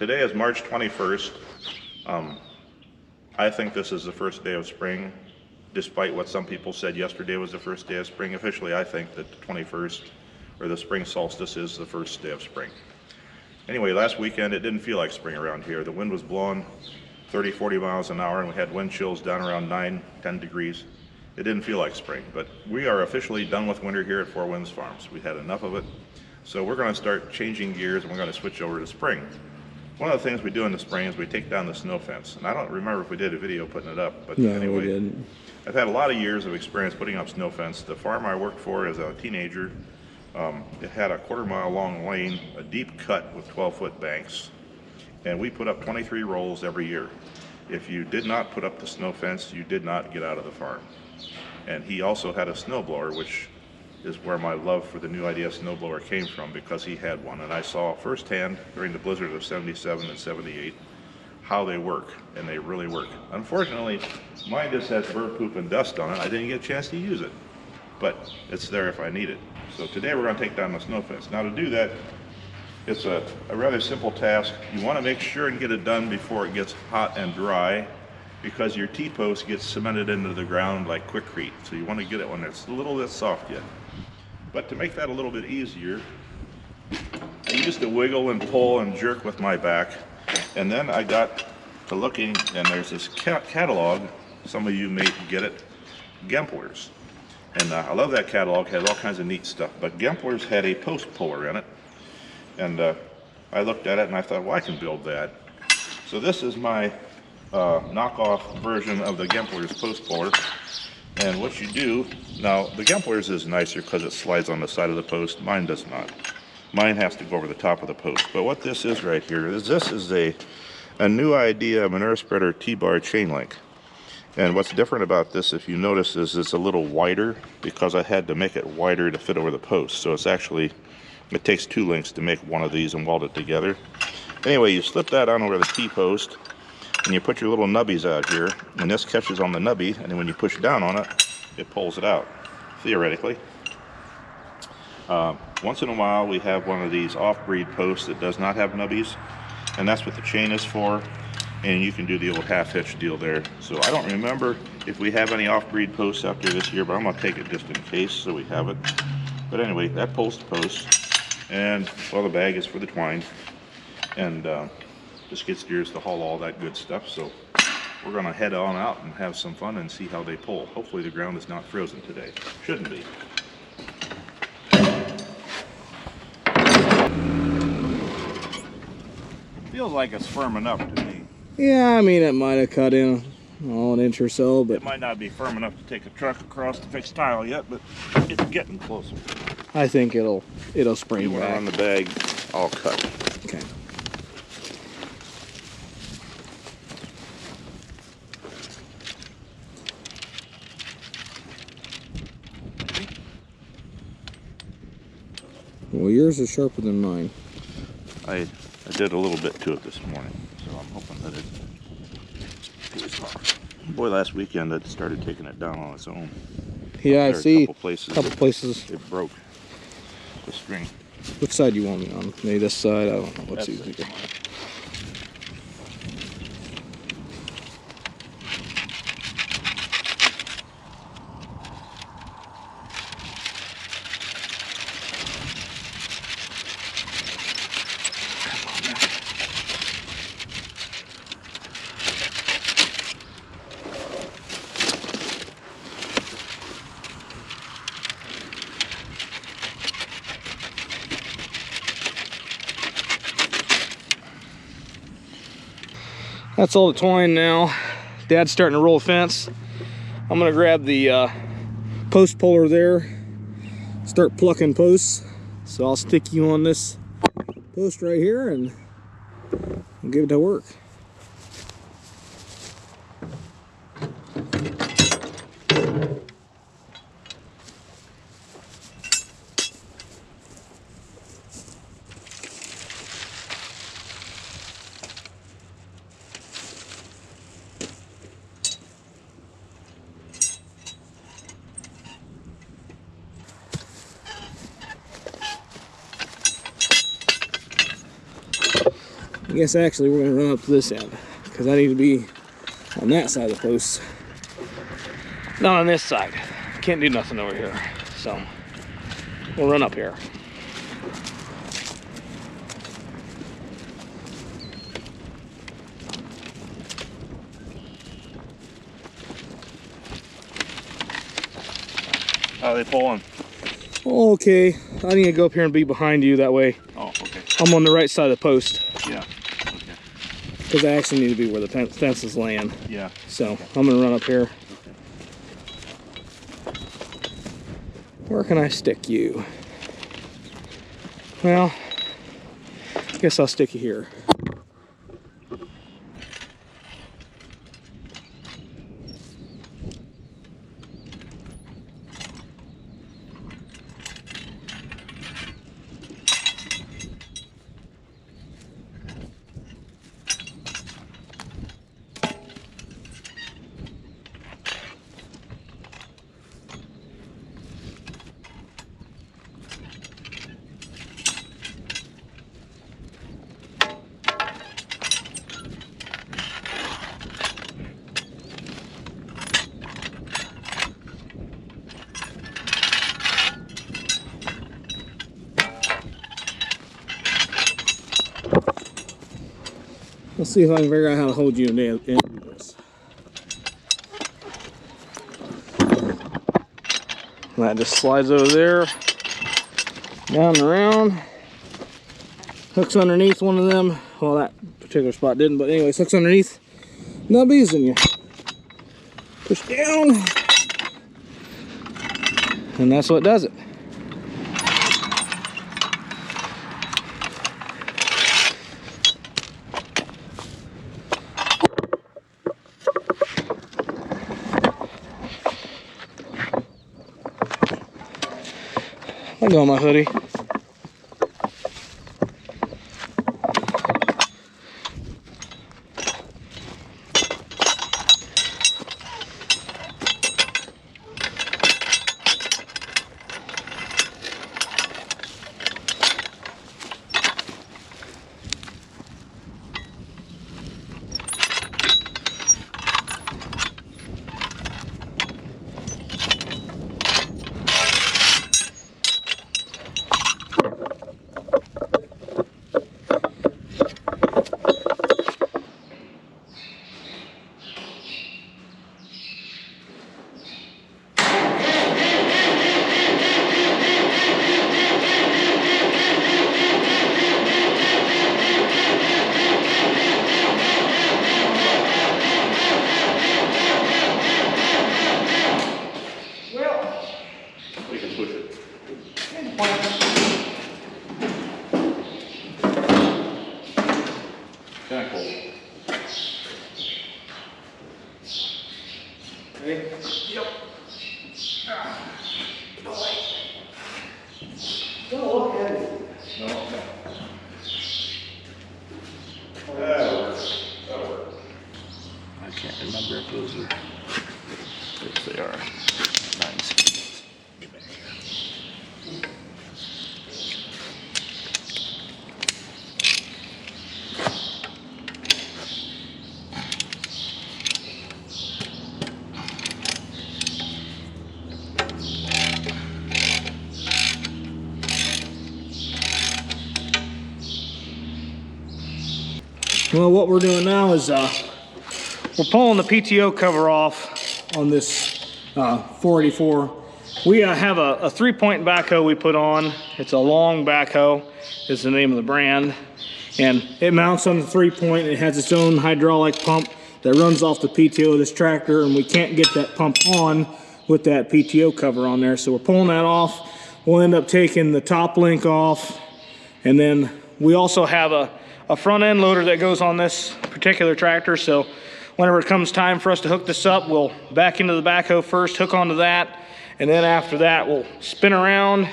Today is March 21st. I think this is the first day of spring, despite what some people said yesterday was the first day of spring. Officially, I think that the 21st, or the spring solstice, is the first day of spring. Anyway, last weekend it didn't feel like spring around here. The wind was blowing 30, 40 miles an hour, and we had wind chills down around 9, 10 degrees. It didn't feel like spring, but we are officially done with winter here at Four Winds Farms. We had enough of it. So we're going to start changing gears, and we're going to switch over to spring. One of the things we do in the spring is we take down the snow fence. And I don't remember if we did a video putting it up, but anyway, we didn't. I've had a lot of years of experience putting up snow fence. The farm I worked for as a teenager, it had a 1/4 mile long lane, a deep cut with 12-foot banks, and we put up 23 rolls every year. If you did not put up the snow fence, you did not get out of the farm. And he also had a snowblower, which is where my love for the New Idea snowblower came from, because he had one. And I saw firsthand during the blizzard of 77 and 78 how they work, and they really work. Unfortunately, mine just has bird poop and dust on it. I didn't get a chance to use it, but it's there if I need it. So today we're going to take down the snow fence. Now to do that, it's a rather simple task. You want to make sure and get it done before it gets hot and dry, because your T-post gets cemented into the ground like Quikrete. So you want to get it when it's a little bit soft yet. But to make that a little bit easier, I used to wiggle and pull and jerk with my back. And then I got to looking, and there's this catalog, some of you may get it, Gempler's. And I love that catalog, has all kinds of neat stuff. But Gempler's had a post puller in it. And I looked at it and I thought, well, I can build that. So this is my knockoff version of the Gempler's post puller. And what you do, now the Gempler's is nicer because it slides on the side of the post. Mine does not. Mine has to go over the top of the post. But what this is right here is this is a New Idea manure spreader T-bar chain link. And what's different about this, if you notice, is it's a little wider, because I had to make it wider to fit over the post. So it's actually, it takes 2 links to make one of these and weld it together. Anyway, you slip that on over the T-post, and you put your little nubbies out here, and this catches on the nubby, and then when you push down on it, it pulls it out, theoretically. Once in a while we have one of these off-breed posts that does not have nubbies, and that's what the chain is for, and you can do the old half-hitch deal there. So I don't remember if we have any off-breed posts out there this year, but I'm going to take it just in case so we have it. But anyway, that pulls the post, and well, the bag is for the twine, and the skid steers to haul all that good stuff. So we're going to head on out and have some fun and see how they pull. Hopefully the ground is not frozen today. Shouldn't be. Feels like it's firm enough to me. Yeah, I mean, it might have cut in an inch or so, but it might not be firm enough to take a truck across to fix tile yet, but it's getting closer. I think it'll spring back. On the bag, all cut. Okay. Well, yours is sharper than mine. I did a little bit to it this morning, so I'm hoping that it goes off. Boy, last weekend it started taking it down on its own. Yeah, I see. A couple places it broke the string. Which side do you want me on? Maybe this side? I don't know. What's easier. That's all the twine now. Dad's starting to roll the fence. I'm gonna grab the post puller there, start plucking posts. So I'll stick you on this post right here and we'll give it to work. I guess actually we're gonna run up to this end because I need to be on that side of the post. Not on this side. Can't do nothing over here. So we'll run up here. How are they pulling? Okay, I need to go up here and be behind you, that way Oh, okay. I'm on the right side of the post. Yeah. Okay. Because I actually need to be where the fence is laying. Yeah. So I'm gonna run up here. Okay. Where can I stick you? Well, I guess I'll stick you here. Let's see if I can figure out how to hold you in this. That just slides over there, down and around. Hooks underneath one of them. Well, that particular spot didn't, but anyways, hooks underneath. Nubbies, and you push down, and that's what does it. I'll go on my hoodie. We can push it. Kind of cold. Ready? Yep. Don't look at it. No, no. That'll work. That'll work. I can't remember if those are. Yes, they are. Nice. Well, what we're doing now is we're pulling the PTO cover off on this 484. We have a 3-point backhoe we put on. It's a long backhoe, is the name of the brand. And it mounts on the 3-point. It has its own hydraulic pump that runs off the PTO of this tractor, and we can't get that pump on with that PTO cover on there. So we're pulling that off. We'll end up taking the top link off, and then we also have a front end loader that goes on this particular tractor. So whenever it comes time for us to hook this up, we'll back into the backhoe first, hook onto that, and then after that we'll spin around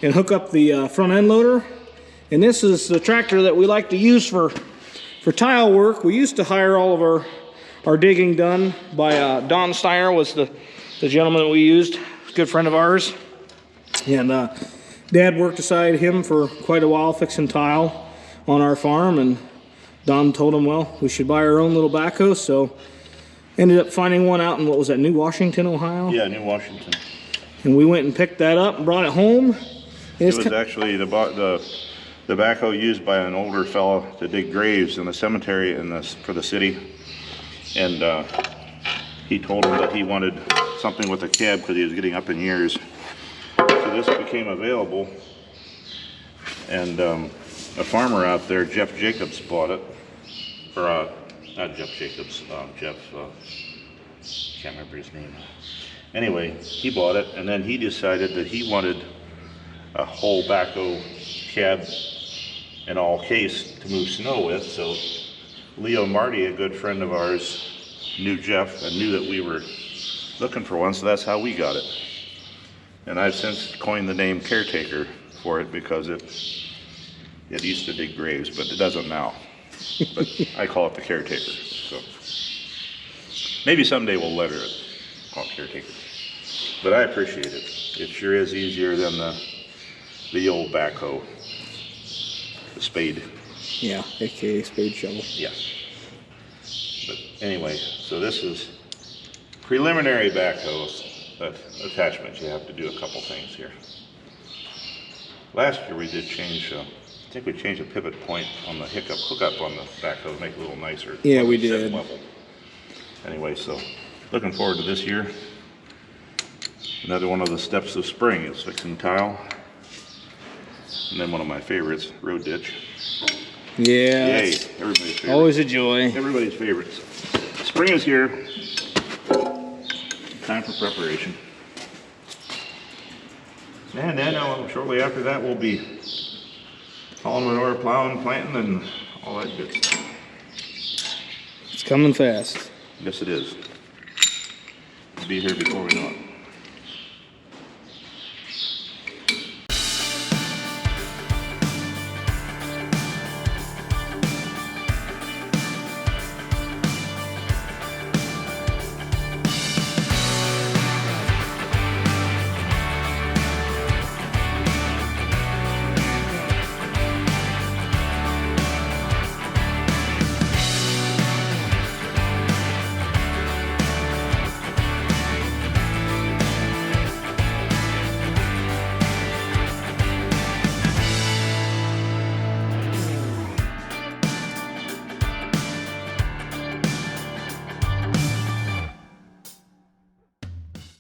and hook up the front end loader. And this is the tractor that we like to use for tile work. We used to hire all of our digging done by Don Steiner, was the gentleman that we used, a good friend of ours. And Dad worked beside him for quite a while fixing tile on our farm, and Don told him, well, we should buy our own little backhoe, so ended up finding one out in, what was that, New Washington, Ohio? Yeah, New Washington. And we went and picked that up and brought it home. It was actually the backhoe used by an older fellow to dig graves in the cemetery for the city. And he told him that he wanted something with a cab because he was getting up in years. So this became available. And a farmer out there, Jeff Jacobs, bought it. Or not Jeff Jacobs, Jeff, can't remember his name. Anyway, he bought it, and then he decided that he wanted a whole backhoe cab and all case to move snow with. So Leo Marty, a good friend of ours, knew Jeff and knew that we were looking for one, so that's how we got it. And I've since coined the name Caretaker for it because it used to dig graves, but it doesn't now. But I call it the Caretaker. So maybe someday we'll letter it, call it Caretaker. But I appreciate it. It sure is easier than the old backhoe, the spade. Yeah, aka spade shovel. Yeah. But anyway, so this is preliminary backhoes. That attachment, you have to do a couple things here. Last year we did change, I think we changed the pivot point on the hookup on the backhoe to make it a little nicer. Yeah, we did. Level. Anyway, so looking forward to this year. Another one of the steps of spring is fixing tile. And then one of my favorites, road ditch. Yeah. Yay, everybody's favorite. Always a joy. Everybody's favorites. Spring is here. Time for preparation. And then shortly after that we'll be hauling manure, plowing, planting, and all that good stuff. It's coming fast. Yes, it is. It'll be here before we know it.